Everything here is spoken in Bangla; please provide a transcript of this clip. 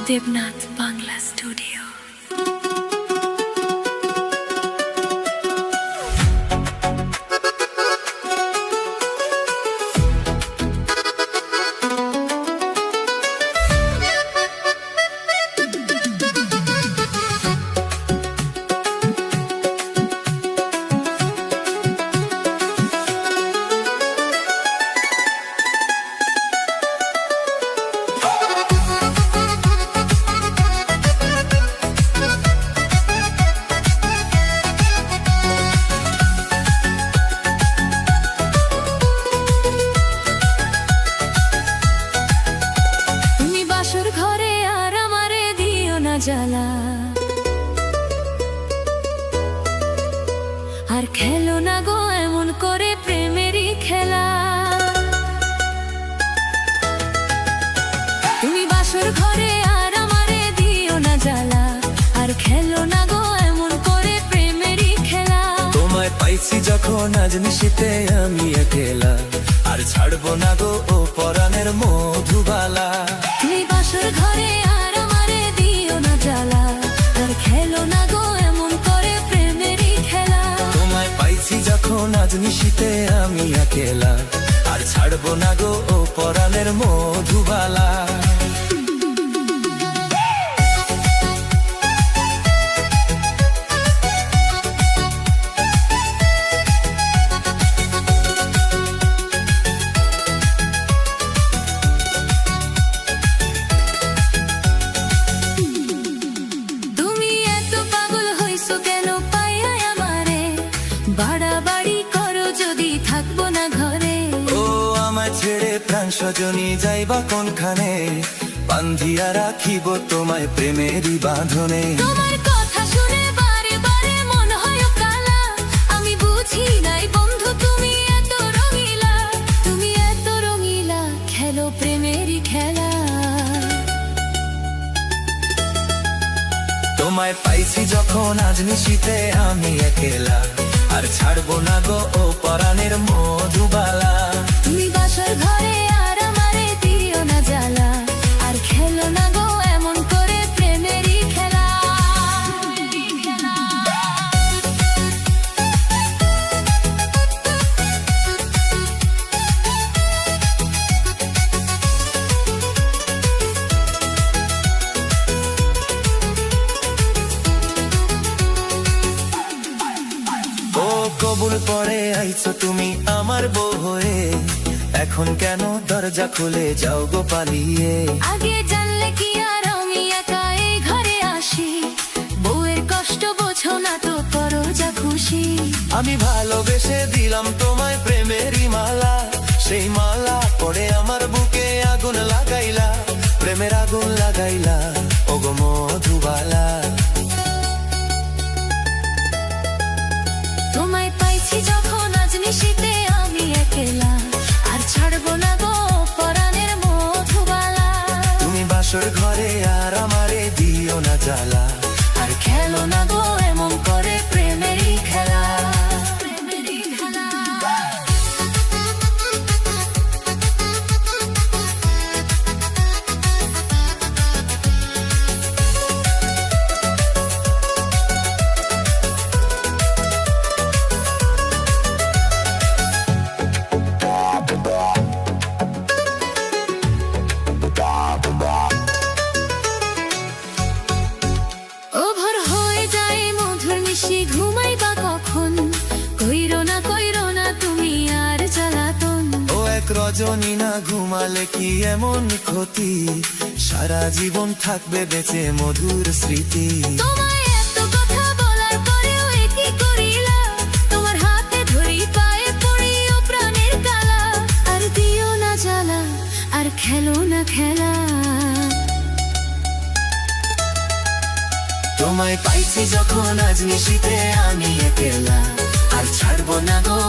দেবনাথ বাংলা স্টুডিও। জ্বালা আর খেলো না গো এমন করে প্রেমেরই খেলা। তুমি বাসর ঘরে আর আমারে দিও না জ্বালা, আর খেলো না গো এমন করে প্রেমেরই খেলা। তোমায় পাইছি যখন আজ নিশিতে আমি একলা, আর ছাড়বো না গো ও পরাণের মধুবালা। তুমি বাসর ঘরে আর আমারে দিও না জ্বালা, আর খেলো না গো এমন করে প্রেমেরই খেলা। তোমায় পাইছি যখন আজ নিশিতে আমি একলা, আর ছাড়বো না গো ও পরাণের মধুবালা। বাড়াবাড়ি করো যদি থাকবো না ঘরে, ও আমায় ছেড়ে প্রাণ সজনী যাইবা কোনখানে, বান্ধিয়া রাখিব তোমায় প্রেমেরই বাঁধনে। তোমার কথা শুনে বারে বারে মন হয় কালা, আমি বুঝি নাই বন্ধু তুমি এত রঙিলা, তুমি এত রঙিলা, খেলো প্রেমেরই খেলা। তোমায় পাইছি যখন আজ নিশিতে আমি একলা, আর ছাড়বো না গো ও পরাণের মধুবালা। তুমি বাসর ঘরে আর আমারে দিও না জ্বালা, আর খেলো না গো এমন করে প্রেমেরই খেলা। কবুল পরে আইছো তুমি আমার বউ হয়ে, এখন কেন দরজা খুলে যাও গো পালিয়ে। আগে জানলে কি আর আমি একা এই ঘরে আসি, বউয়ের কষ্ট বোঝো না তো করো যা খুশি। আমি ভালোবেসে দিলাম তোমায় প্রেমেরই মালা, সেই মালা পরে আমার বুকে আগুন লাগাইলা, প্রেমের আগুন লাগাইলা ও গো মধুবালা। তোমায় পাইছি যখন আজ নিশিতে আমি একলা, আর ছাড়বো না গো পরাণের মধুবালা। তুমি বাসর ঘরে আর আমারে দিও না জ্বালা, আর খেলো না গো এমন করে প্রেমেরই খেলা। ঘুমাইবা কখন, কইরো না তুমি আর জ্বালাতন। ও এক রজনী না ঘুমালে কি এমন ক্ষতি, সারা জীবন থাকবে বেঁচে মধুর স্মৃতি। তোমায় এত কথা বলার পরেও কি করিলা, তোমার হাতে ধরি পায়ে পড়ি ও প্রাণের কালা, আর দিও না জ্বালা, আর খেলো না খেলা। তোমায় পাইছি যখন আজ নিশিতে আমি একলা, আর ছাড়বো না গো